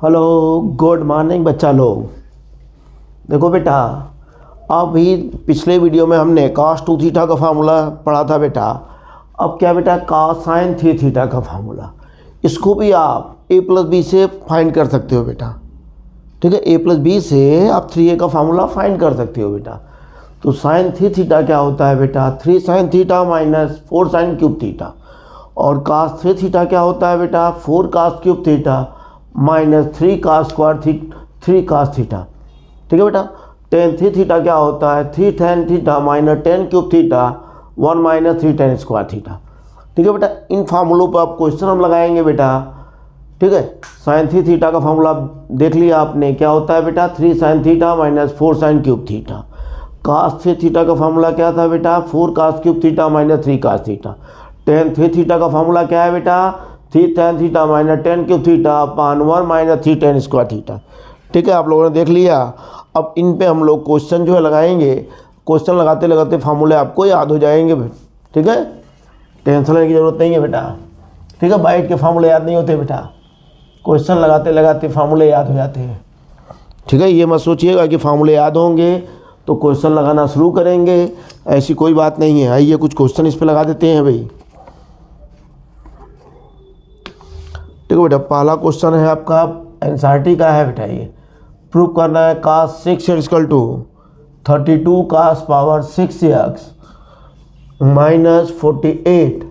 Hello good morning बच्चा लोग। देखो बेटा, अभी पिछले वीडियो में हमने cos 2 थीटा का फार्मूला पढ़ा था बेटा। अब क्या बेटा, cos sin 3 थीटा का फार्मूला, इसको भी आप a प्लस बी से फाइंड कर सकते हो बेटा। ठीक है, a प्लस बी से आप 3a का फार्मूला फाइंड कर सकते हो बेटा। तो sin 3 थीटा क्या होता है बेटा, 3 sin theta minus 4 sin cube theta. और cos 3 थीटा क्या होता है बेटा, 4 cos cube theta minus 3 cos square 3 cos theta. ठीक है बेटा। tan 3 थीटा क्या होता है, 3 tan theta minus 10 cube theta 1 minus 3 tan square theta. ठीक है बेटा, इन फार्मूलों पर आप क्वेश्चन हम लगाएंगे बेटा। ठीक है, sin 3 थीटा का फार्मूला देख लिया आपने, क्या होता है बेटा, 3 sin theta minus 4 sin cube theta. cos 3 theta का फार्मूला क्या था बेटा, 4 cos cube theta minus 3 cos theta. tan 3 theta का फार्मूला क्या है बेटा, 3 tan theta minus 10 cube theta upon 1 minus 3 tan square theta. ठीक है, आप लोगों ने देख लिया। अब इन पे हम लोग क्वेश्चन जो है लगाएंगे, क्वेश्चन लगाते लगाते फार्मूले आपको याद हो जाएंगे। ठीक है, टेंशन लेने की ज़रूरत नहीं है बेटा। ठीक है, बाइट के फार्मूले याद नहीं होते बेटा, क्वेश्चन लगाते लगाते फार्मूले याद हो जाते हैं। ठीक है, ये मत सोचिएगा कि फार्मूले याद होंगे तो क्वेश्चन लगाना शुरू करेंगे, ऐसी कोई बात नहीं है। आइए कुछ क्वेश्चन इस पर लगा देते हैं भाई। ठीक है बेटा, पहला क्वेश्चन है आपका एनसीईआरटी का है बेटा। ये प्रूव करना है cos 6 equal to 32 cos power 6x minus 48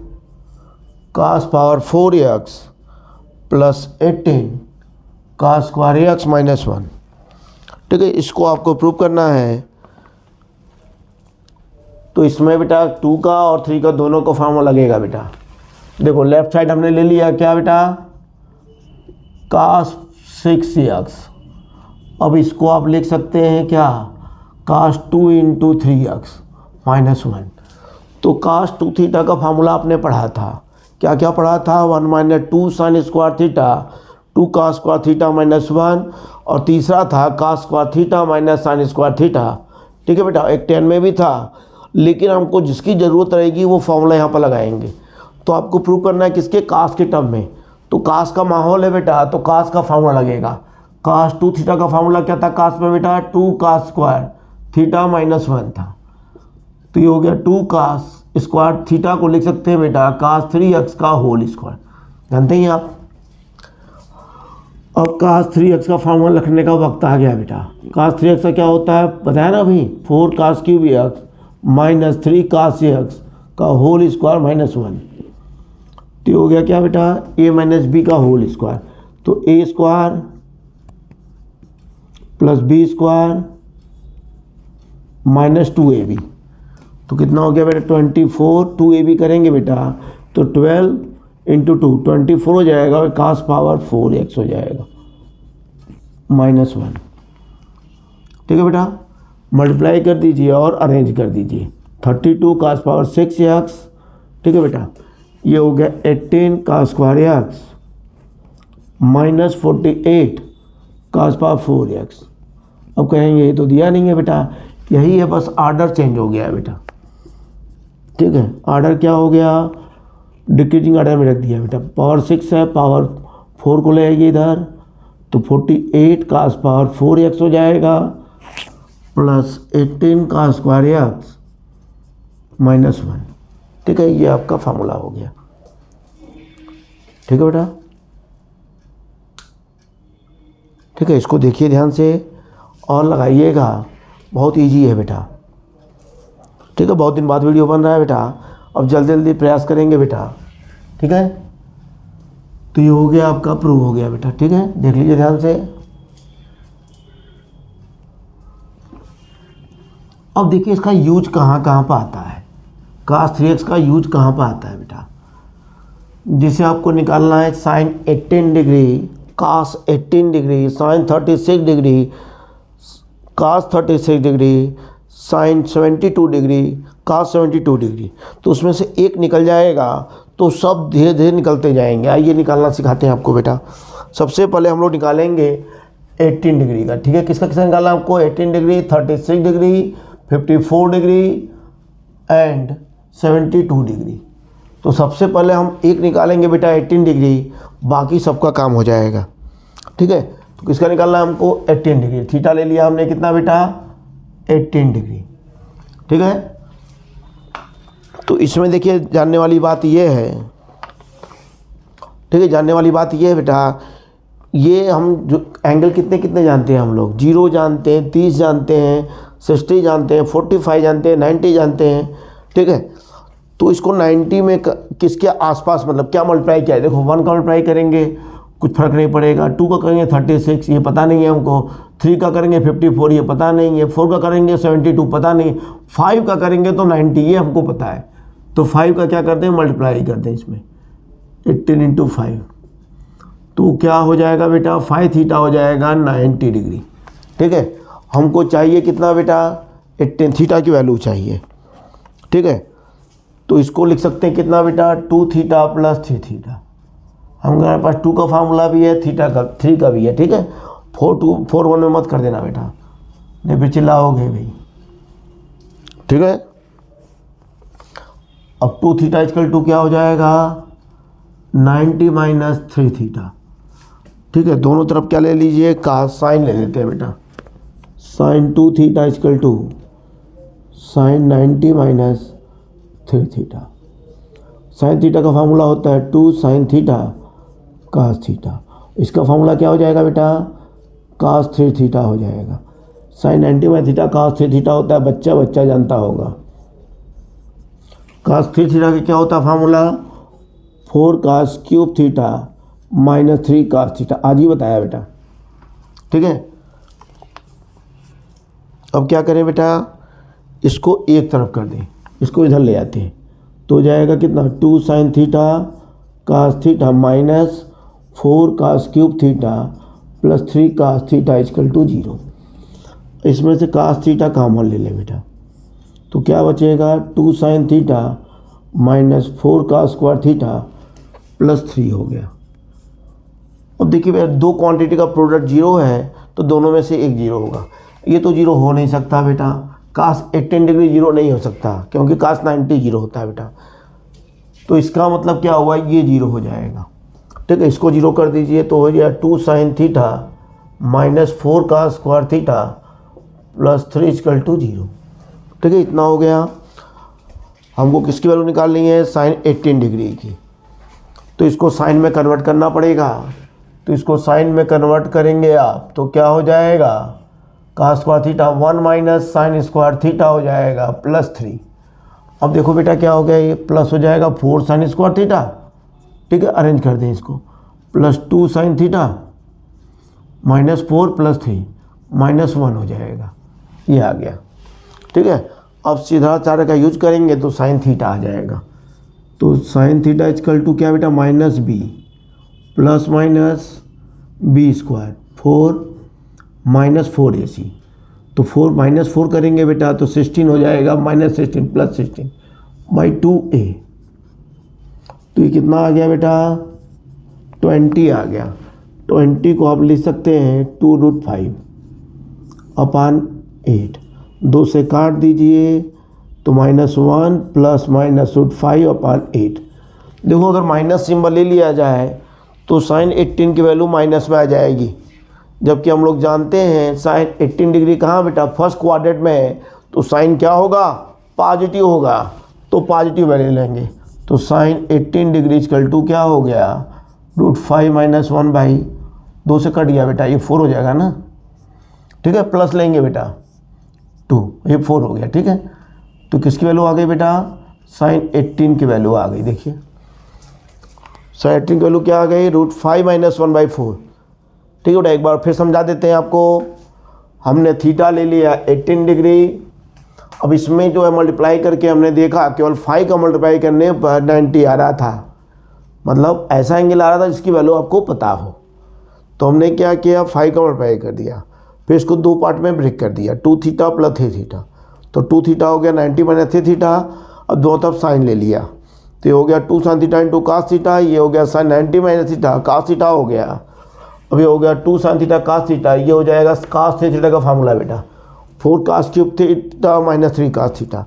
cos power 4x plus 18 cos square x minus 1। ठीक है, इसको आपको प्रूव करना है। तो इसमें बेटा 2 का और 3 का दोनों का फार्मूला लगेगा बेटा। देखो लेफ्ट साइड हमने ले लिया क्या बेटा, cos 6x। अब इसको आप लिख सकते हैं क्या, cos 2 इंटू 3x माइनस 1। तो cos 2 थीटा का फार्मूला आपने पढ़ा था, क्या क्या पढ़ा था, 1 minus 2 sin square theta 2 cos square theta minus 1, और तीसरा था cos square theta minus sin square theta. ठीक है बेटा, एक 10 में भी था, लेकिन हमको जिसकी ज़रूरत रहेगी वो फार्मूला यहाँ पर लगाएंगे। तो आपको प्रूव करना है किसके, cos के टर्म में। तो cos का माहौल है बेटा, तो cos का फार्मूला लगेगा। cos 2 थीटा का फार्मूला क्या था cos में बेटा, 2 cos स्क्वायर थीटा माइनस 1 था। तो ये हो गया 2 cos स्क्वायर थीटा को लिख सकते हैं बेटा cos 3x का होल स्क्वायर, जानते हैं आप। अब cos 3x का फार्मूला लिखने का वक्त आ गया बेटा। cos 3x का क्या होता है बताया ना अभी, 4 cos cube x minus 3 cos x का होल स्क्वायर माइनस 1। तो हो गया क्या बेटा, a माइनस बी का होल स्क्वायर। तो a square plus B square minus 2ab। तो कितना हो गया बेटा, 24। 2ab करेंगे बेटा तो 12 इंटू 2 24 हो जाएगा, और cos पावर 4x हो जाएगा माइनस 1। ठीक है बेटा, मल्टीप्लाई कर दीजिए और अरेंज कर दीजिए। 32 cos पावर 6x। ठीक है बेटा, ये हो गया 18 cos square x minus 48 cos power 4x। अब कहेंगे ये तो दिया नहीं है बेटा, यही है, बस आर्डर चेंज हो गया है बेटा। ठीक है, आर्डर क्या हो गया, डिक्रीजिंग आर्डर में रख दिया बेटा। पावर 6 है, पावर 4 को ले आइए इधर, तो 48 cos पावर 4x हो जाएगा plus 18 cos square x minus 1। ठीक है, ये आपका फार्मूला हो गया। ठीक है बेटा, ठीक है, इसको देखिए ध्यान से और लगाइएगा, बहुत इजी है बेटा। ठीक है, बहुत दिन बाद वीडियो बन रहा है बेटा, अब जल्दी जल्दी प्रयास करेंगे बेटा। ठीक है, तो ये हो गया आपका, प्रूव हो गया बेटा। ठीक है, देख लीजिए ध्यान से। अब देखिए इसका यूज कहाँ कहाँ पर आता है, cos 3x का यूज कहाँ पर आता है बेटा। जिसे आपको निकालना है sin 18 degree cos 18 degree sin 36 degree cos 36 degree sin 72 degree cos 72 degree. तो उसमें से एक निकल जाएगा तो सब धीरे धीरे निकलते जाएंगे। आइए निकालना सिखाते हैं आपको बेटा। सबसे पहले हम लोग निकालेंगे 18 डिग्री का। ठीक है, किसका किसका निकालना है आपको, 18 degree 36 degree 54 degree and 72 degree. तो सबसे पहले हम एक निकालेंगे बेटा 18 डिग्री, बाकी सबका काम हो जाएगा। ठीक है, तो किसका निकालना है हमको 18 डिग्री। थीटा ले लिया हमने कितना बेटा 18 डिग्री। ठीक है, तो इसमें देखिए जानने वाली बात ये है, ठीक है, जानने वाली बात ये है बेटा, ये हम जो एंगल कितने कितने जानते हैं हम लोग, 0 जानते हैं, 30 जानते हैं, 60 जानते हैं, 45 जानते हैं, 90 जानते हैं। ठीक है, तो इसको 90 में किसके आसपास मतलब क्या मल्टीप्लाई किया है, देखो 1 का मल्टीप्लाई करेंगे कुछ फर्क नहीं पड़ेगा, 2 का करेंगे 36 ये पता नहीं है हमको, 3 का करेंगे 54 ये पता नहीं है, 4 का करेंगे 72 पता नहीं, 5 का करेंगे तो 90 ये हमको पता है। तो 5 का क्या करते हैं मल्टीप्लाई करते हैं इसमें 18 × 5, तो क्या हो जाएगा बेटा 5 थीटा हो जाएगा 90 डिग्री। ठीक है, हमको चाहिए कितना बेटा 18 थीटा की वैल्यू चाहिए। ठीक है, तो इसको लिख सकते हैं कितना बेटा 2 थीटा प्लस 3 थीटा। हमारे पास 2 का फार्मूला भी है, थीटा का 3 का भी है। ठीक है, 4 1 में मत कर देना बेटा, नहीं फिर चिल्लाओगे भाई। ठीक है, अब 2 थीटा इक्वल टू क्या हो जाएगा 90 - 3 थीटा। ठीक है, दोनों तरफ क्या ले लीजिए का साइन ले लेते हैं बेटा, sine 2 theta equal to sine 90 - 3 theta. Sine theta का फार्मूला होता है 2 साइन थीटा कास थीटा। इसका फार्मूला क्या हो जाएगा बेटा कास 3 थीटा हो जाएगा। साइन 90 - थीटा कास 3 थीटा होता है, बच्चा बच्चा जानता होगा। कास 3 थीटा का क्या होता है formula 4 cos cube theta -3 cos theta, आज ही बताया बेटा। ठीक है, अब क्या करें बेटा इसको एक तरफ कर दें, इसको इधर ले आते हैं तो हो जाएगा कितना 2 sine theta cos theta -4 cos cube theta +3 cos theta equal to 0। इसमें से कास थीटा कॉमन ले लें बेटा, तो क्या बचेगा 2 sine theta -4 cos square theta +3 हो गया। अब देखिए भैया दो क्वांटिटी का प्रोडक्ट 0 है तो दोनों में से एक 0 होगा, ये तो 0 हो नहीं सकता बेटा। कास 18 डिग्री 0 नहीं हो सकता क्योंकि कास 90 0 होता है बेटा, तो इसका मतलब क्या हुआ ये 0 हो जाएगा। ठीक है, इसको 0 कर दीजिए तो हो जाएगा 2 sine theta -4 cos square theta +3 equal to 0। ठीक है, इतना हो गया। हमको किसकी वैल्यू निकालनी है साइन 18 डिग्री की, तो इसको साइन में कन्वर्ट करना पड़ेगा। तो इसको साइन में कन्वर्ट करेंगे आप तो क्या हो जाएगा cos square theta 1 - sine square theta हो जाएगा +3। अब देखो बेटा क्या हो गया ये प्लस हो जाएगा 4 साइन स्क्वायर थीटा। ठीक है, अरेंज कर दें इसको +2 साइन थीटा -4 +3 -1 हो जाएगा, ये आ गया। ठीक है, अब सीधा चार का यूज करेंगे तो साइन थीटा आ जाएगा। तो साइन थीटा इक्वल टू क्या बेटा -b plus minus B square 4 -4 AC, तो 4 -4 करेंगे बेटा तो 16 हो जाएगा -16 + 16 / 2a। तो ये कितना आ गया बेटा 20 आ गया। 20 को आप लिख सकते हैं 2√5 अपान 8, 2 से काट दीजिए तो -1 प्लस -√5 अपान 8। देखो अगर माइनस सिंबल ले लिया जाए तो साइन 18 की वैल्यू माइनस में आ जाएगी, जबकि हम लोग जानते हैं साइन 18 डिग्री कहाँ बेटा फर्स्ट क्वाड्रेंट में है, तो साइन क्या होगा पॉजिटिव होगा, तो पॉजिटिव वैल्यू लेंगे। तो साइन 18 डिग्री इक्वल टू क्या हो गया √5 - 1/2 से कट गया बेटा, ये 4 हो जाएगा ना। ठीक है, प्लस लेंगे बेटा 2, ये 4 हो गया। ठीक है, तो किसकी वैल्यू आ गई बेटा साइन 18 की वैल्यू आ गई। देखिए साइन 18 की वैल्यू क्या आ गई √5 - 1/4। ठीक है बेटा, एक बार फिर समझा देते हैं आपको। हमने थीटा ले लिया 18 डिग्री, अब इसमें जो है मल्टीप्लाई करके हमने देखा केवल 5 का मल्टीप्लाई करने पर 90 आ रहा था, मतलब ऐसा एंगल आ रहा था जिसकी वैल्यू आपको पता हो। तो हमने क्या किया 5 का मल्टीप्लाई कर दिया, फिर इसको 2 पार्ट में ब्रेक कर दिया 2 थीटा + 3 थीटा, तो 2 थीटा हो गया 90 - 3 थीटा। अब दोनों तरफ साइन ले लिया तो ये हो गया 2 साइन थीटा × कास थीटा, ये हो गया साइन 90 - थीटा कास थीटा हो गया। अब ये हो गया 2 साइन थीटा कास थीटा, ये हो जाएगा कास 3 थीटा का फार्मूला बेटा 4 cos cube theta -3 cos theta.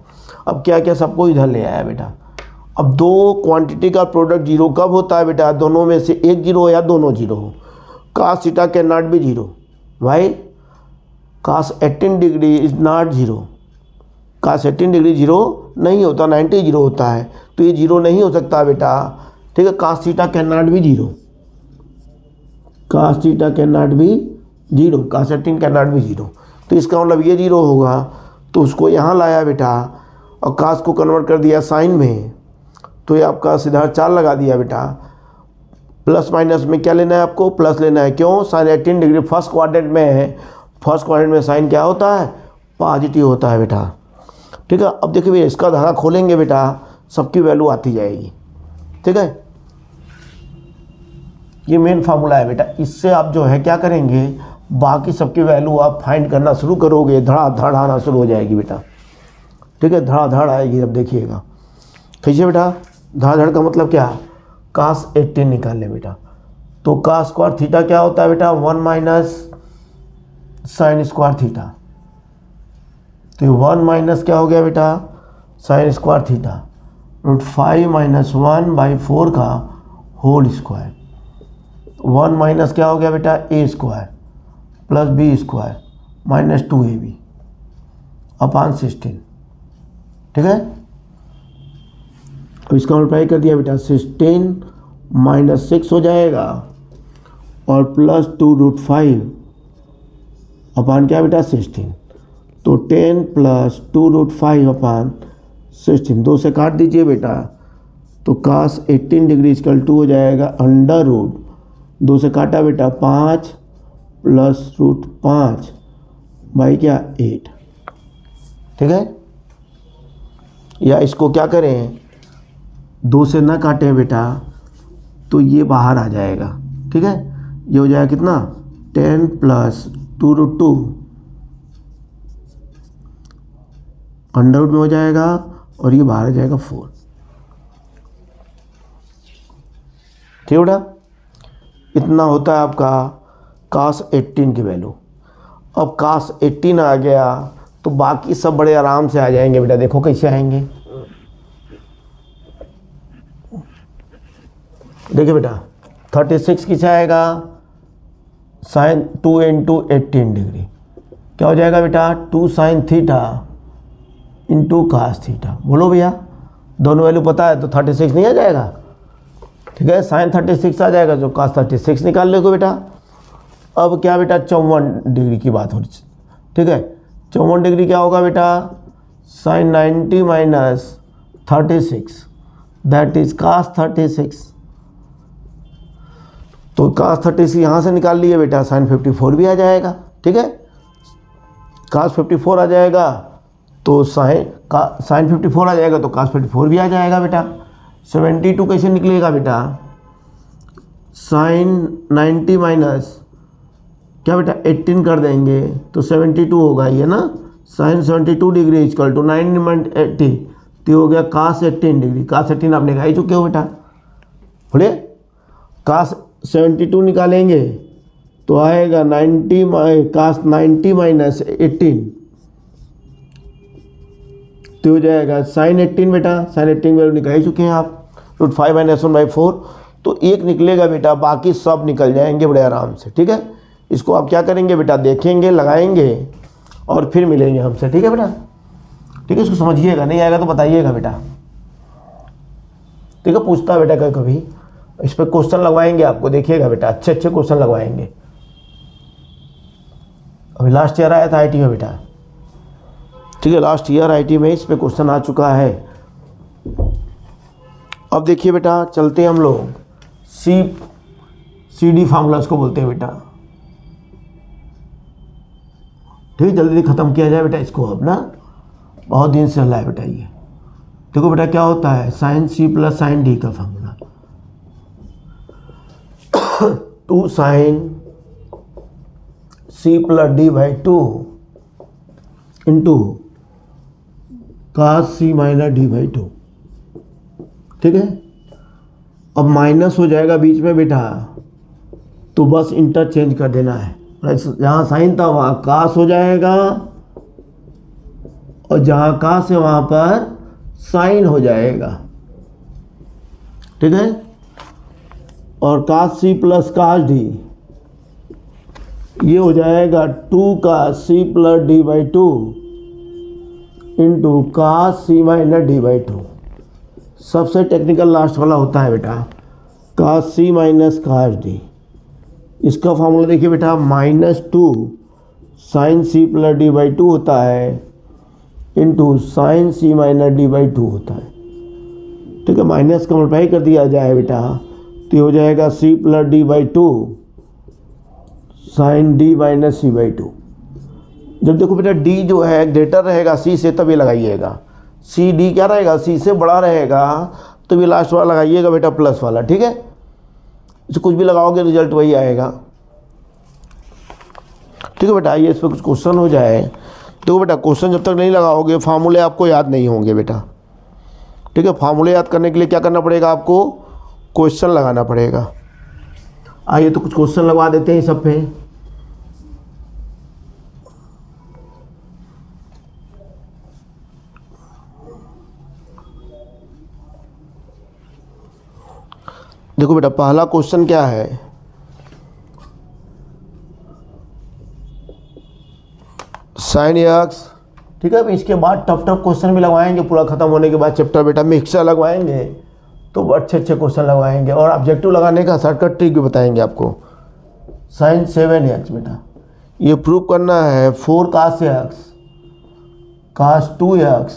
अब क्या क्या सबको इधर ले आया बेटा। अब दो क्वांटिटी का प्रोडक्ट 0 कब होता है बेटा, दोनों में से एक 0 हो या दोनों 0 हो। Cos theta can not be zero. Why? Cos 18 degree is not zero. Cos 18 degree zero नहीं होता, 90 जीरो होता है, तो ये जीरो नहीं हो सकता बेटा। ठीक है, cos theta can not be zero, cos theta can not be zero, cos 18 can not be zero. तो इसका मतलब ये जीरो होगा, तो उसको यहाँ लाया बेटा और कास को कन्वर्ट कर दिया साइन में, तो ये आपका सीधा 4 लगा दिया बेटा। प्लस माइनस में क्या लेना है आपको? प्लस लेना है। क्यों? साइन 18 डिग्री फर्स्ट क्वाड्रेंट में है, फर्स्ट क्वाड्रेंट में साइन क्या होता है? पॉजिटिव होता है बेटा। ठीक है, अब देखिए भैया इसका धागा खोलेंगे बेटा, सबकी वैल्यू आती जाएगी। ठीक है, ये मेन फार्मूला है बेटा। इससे आप जो है क्या करेंगे, बाकी सबकी वैल्यू आप फाइंड करना शुरू करोगे, धड़ाधड़ आना शुरू हो जाएगी बेटा। ठीक है, धड़ाधड़ आएगी। अब देखिएगा कैसे बेटा, धड़ाधड़ का मतलब क्या? कास 18 निकाल ले बेटा। तो कास स्क्वायर थीटा क्या होता है बेटा? 1 माइनस साइन स्क्वायर थीटा। तो 1 माइनस क्या हो गया बेटा? साइन स्क्वायर थीटा, √5 माइनस 1/4 का होल स्क्वायर। 1 माइनस क्या हो गया बेटा? A square plus B square minus 2ab upon 16। ठीक है, तो इसका मल्टीप्लाई कर दिया बेटा, 16 माइनस 6 हो जाएगा और प्लस 2√5 अपॉन क्या बेटा? 16। तो 10 प्लस 2√5 अपॉन 16, 2 से काट दीजिए बेटा, तो कास 18 डिग्री इक्वल टू हो जाएगा √, 2 से काटा बेटा 5 प्लस √5 बाई क्या? 8। ठीक है, या इसको क्या करें, 2 से ना काटें बेटा, तो ये बाहर आ जाएगा। ठीक है, ये हो जाएगा कितना? 10 प्लस 2√2 अंडर में हो जाएगा और ये बाहर आ जाएगा 4। ठीक बेटा, इतना होता है आपका कास 18 की वैल्यू। अब कास 18 आ गया तो बाकी सब बड़े आराम से आ जाएंगे बेटा। देखो कैसे आएंगे, देखिए बेटा 36 किसे आएगा? साइन 2 इंटू 18 डिग्री क्या हो जाएगा बेटा? 2 sine theta into cos theta. बोलो भैया, दोनों वैल्यू पता है तो 36 नहीं आ जाएगा? ठीक है, साइन 36 आ जाएगा, जो कास 36 निकाल लेगो बेटा। अब क्या बेटा? 54 डिग्री की बात हो रही। ठीक है, 54 डिग्री क्या होगा बेटा? साइन 90 माइनस 36 दैट इज कास 36। तो कास 36 यहाँ से निकाल लिए बेटा, साइन 54 भी आ जाएगा। ठीक है, कास 54 आ जाएगा तो साइन 54 आ जाएगा तो कास 54 भी आ जाएगा बेटा। 72 कैसे निकलेगा बेटा? साइन 90 माइनस क्या बेटा? 18 कर देंगे तो 72 होगा ये ना। साइन 72 डिग्री इक्वल टू 9 तो हो गया कास 18 डिग्री। कास 18 आप निकाल ही चुके हो बेटा। बोलिए, कास 72 निकालेंगे तो आएगा 90 कास 90 माइनस 18 तो हो जाएगा साइन 18 बेटा। साइन 18 वैल्यू निकाल ही चुके हैं आप, √5 माइनस 1/4। तो एक निकलेगा बेटा, बाकी सब निकल जाएंगे बड़े आराम से। ठीक है, इसको आप क्या करेंगे बेटा? देखेंगे, लगाएंगे और फिर मिलेंगे हमसे। ठीक है बेटा, ठीक है, इसको समझिएगा, नहीं आएगा तो बताइएगा बेटा। ठीक है, पूछता है बेटा कभी इस पर क्वेश्चन लगवाएंगे आपको, देखिएगा बेटा, अच्छे अच्छे क्वेश्चन लगवाएंगे। अभी लास्ट ईयर आया था आईटी में बेटा। ठीक है, लास्ट ईयर आईटी में इस पे क्वेश्चन आ चुका है। अब देखिए बेटा, चलते हैं हम लोग CD फार्मूला इसको बोलते हैं बेटा। ठीक है, जल्दी ख़त्म किया जाए बेटा इसको, अब ना बहुत दिन से चल रहा है बेटा ये। देखो बेटा क्या होता है, sine C plus sine D का formula 2 sine C plus D/2 into cos C minus D/2। ठीक है, अब माइनस हो जाएगा बीच में बेटा, तो बस इंटरचेंज कर देना है। जहाँ साइन था वहाँ कास हो जाएगा और जहाँ कास है वहाँ पर साइन हो जाएगा। ठीक है, और cos C plus cos D ये हो जाएगा 2 cos C plus D by two into का C minus D by two. सबसे टेक्निकल लास्ट वाला होता है बेटा cos C minus cos D. इसका फॉर्मूला देखिए बेटा -2 sine C plus D by two होता है into sine C minus D by two होता है। ठीक है, माइनस का मल्टीप्लाई कर दिया जाए बेटा तो हो जाएगा C plus D by two sine D minus C by two. जब देखो बेटा डी जो है ग्रेटर रहेगा सी से तभी लगाइएगा, सी डी क्या रहेगा सी से बड़ा रहेगा तो भी लास्ट वाला लगाइएगा बेटा प्लस वाला। ठीक है, इसे कुछ भी लगाओगे रिजल्ट वही आएगा। ठीक है बेटा, आइए इस पर कुछ क्वेश्चन हो जाए। तो बेटा क्वेश्चन जब तक नहीं लगाओगे फार्मूले आपको याद नहीं होंगे बेटा। ठीक है, फार्मूले याद करने के लिए क्या करना पड़ेगा आपको, क्वेश्चन लगाना पड़ेगा। आइए तो कुछ क्वेश्चन लगवा देते हैं सब पे। देखो बेटा पहला क्वेश्चन क्या है, साइन एक्स। ठीक है, इसके बाद टफ क्वेश्चन भी लगवाएंगे पूरा खत्म होने के बाद चैप्टर बेटा, मिक्सर लगवाएंगे तो अच्छे क्वेश्चन लगवाएंगे और ऑब्जेक्टिव लगाने का शॉर्टकट ट्रिक भी बताएंगे आपको। साइन 7x बेटा ये प्रूव करना है 4 कास x कास 2x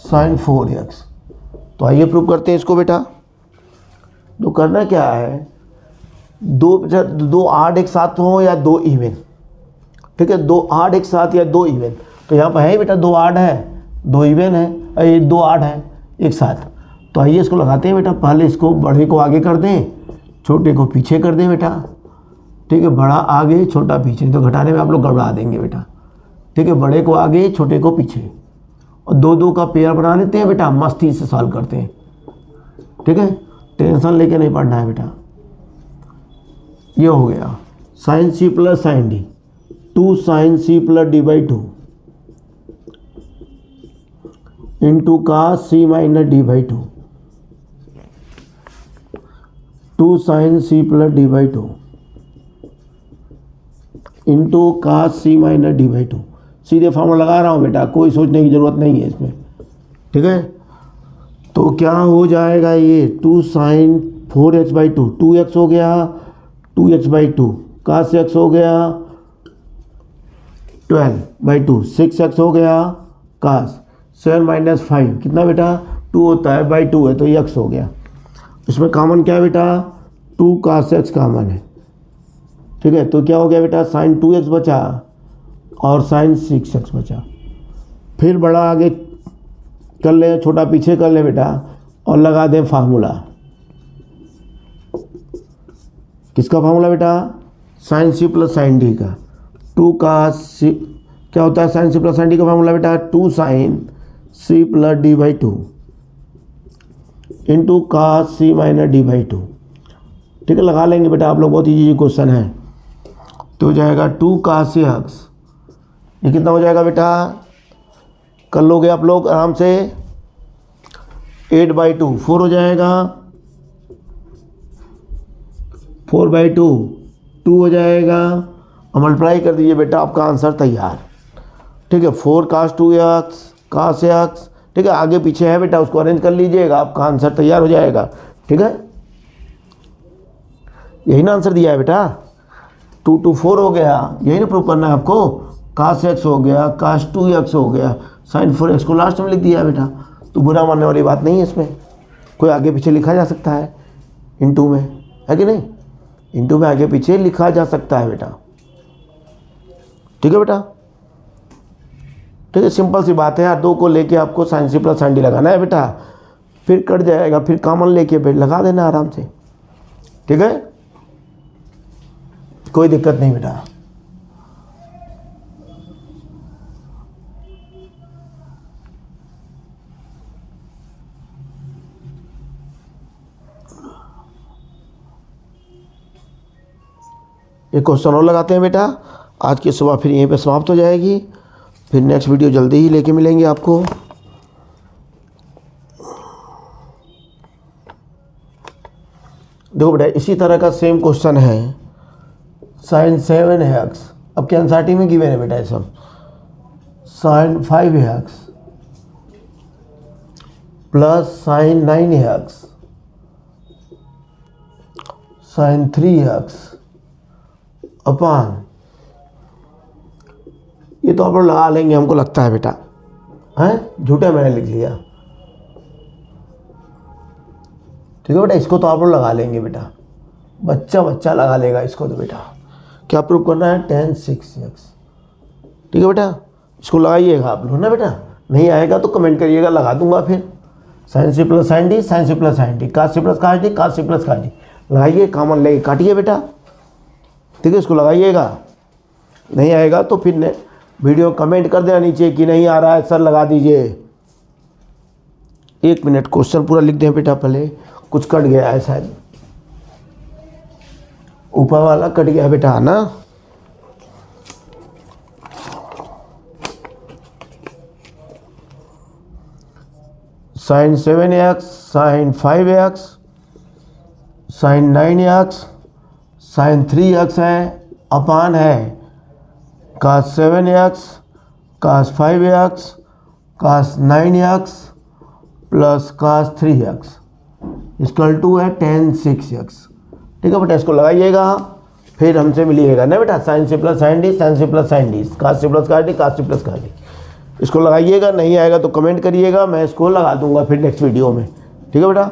साइन 4x। तो आइए प्रूव करते हैं इसको बेटा। तो करना क्या है, दो आड एक साथ हो या दो इवन। ठीक है, 2 आड एक साथ या 2 इवन। तो यहाँ पर है बेटा 2 आड है 2 इवन है, ये 2 आड है एक साथ। तो आइए इसको लगाते हैं बेटा। पहले इसको बड़े को आगे कर दें, छोटे को पीछे कर दें बेटा। ठीक है, बड़ा आगे छोटा पीछे, तो घटाने में आप लोग गड़बड़ा देंगे बेटा। ठीक है, बड़े को आगे छोटे को पीछे और 2-2 का पेयर बना लेते हैं बेटा, मस्ती से सॉल्व करते हैं। ठीक है, टेंशन लेके नहीं पढ़ना है बेटा। ये हो गया sine C plus sine D, 2 sine C plus D by two into का C minus D by two, 2 sine C plus D by two into का C minus D by two. सीधे फॉर्मूला लगा रहा हूँ बेटा, कोई सोचने की ज़रूरत नहीं है इसमें। ठीक है, तो क्या हो जाएगा ये 2 sign 4x by two, 2x हो गया 2x by two, cos x हो गया 12 बाई टू, 6x हो गया कास 7 माइनस 5 कितना बेटा 2 होता है बाई 2 है तो x हो गया। इसमें कॉमन क्या है बेटा 2 कास x कॉमन है। ठीक है, तो क्या हो गया बेटा साइन 2x बचा और साइन 6x बचा। फिर बड़ा आगे कर ले, छोटा पीछे कर ले बेटा और लगा दें फार्मूला। किसका फार्मूला बेटा sine C plus sine D का। 2 का सी क्या होता है sine C plus sine D का फार्मूला बेटा 2 sine C plus D by two into का C minus D by two. ठीक है, लगा लेंगे बेटा आप लोग, बहुत ईजी क्वेश्चन है। तो हो जाएगा 2 का सी एक्स, ये कितना हो जाएगा बेटा कर लोगे आप लोग आराम से 8 बाई टू 4 हो जाएगा, 4 बाई टू 2 हो जाएगा और मल्टीप्लाई कर दीजिए बेटा, आपका आंसर तैयार। ठीक है, 4 कास 2x कास x। ठीक है, आगे पीछे है बेटा उसको अरेंज कर लीजिएगा, आपका आंसर तैयार हो जाएगा। ठीक है, यही ना आंसर दिया है बेटा 2 to 4 हो गया, यही ना प्रूव करना है आपको। कास x हो गया कास 2x हो गया साइन 4x को लास्ट में लिख दिया है बेटा, तो बुरा मानने वाली बात नहीं है इसमें। कोई आगे पीछे लिखा जा सकता है इनटू में, है कि नहीं, इनटू में आगे पीछे लिखा जा सकता है बेटा। ठीक है बेटा, ठीक है, सिंपल सी बात है यार। 2 को लेके आपको sine C plus sine D लगाना है बेटा, फिर कट जाएगा, फिर कॉमन लेके लगा देना आराम से। ठीक है, कोई दिक्कत नहीं बेटा। एक क्वेश्चन और लगाते हैं बेटा, आज की सुबह फिर यहीं पे समाप्त हो जाएगी। फिर नेक्स्ट वीडियो जल्दी ही लेके मिलेंगे आपको। देखो बेटा इसी तरह का सेम क्वेश्चन है साइन 7x, अब क्या एनसीईआरटी में गिवन है बेटा ये सब, sine 5x plus sine 9x sine 3x upon, ये तो आप लोग लगा लेंगे हमको लगता है बेटा, हैं झूठे मैंने लिख लिया, ठीक है बेटा, इसको तो आप लोग लगा लेंगे बेटा, बच्चा लगा लेगा इसको तो बेटा। क्या प्रूव करना है, tan 6x, ठीक है बेटा, इसको लगाइएगा आप लोग ना बेटा, नहीं आएगा तो कमेंट करिएगा, लगा दूंगा फिर। Sine C plus sine D, sine C plus sine D, cos C plus cos D, cos C plus cos D, लगाइए, कॉमन लेके काटिए बेटा, ठीक है, इसको लगाइएगा, नहीं आएगा तो फिर ने वीडियो कमेंट कर देना नीचे कि नहीं आ रहा है सर लगा दीजिए। 1 मिनट क्वेश्चन पूरा लिख दें बेटा, पहले कुछ कट गया है शायद, ऊपर वाला कट गया बेटा ना, sign 7x sign 5x sign 9x sine 3x है अपान है cos 7x cos 5x cos 9x plus cos 3x equal to है tan 6x, ठीक है बेटा, इसको लगाइएगा, फिर हमसे मिलिएगा ना बेटा, sine C plus sine D, sine C plus sine D, cos C plus cos D, cos C plus cos D, इसको लगाइएगा, नहीं आएगा तो कमेंट करिएगा, मैं इसको लगा दूंगा फिर नेक्स्ट वीडियो में, ठीक है बेटा।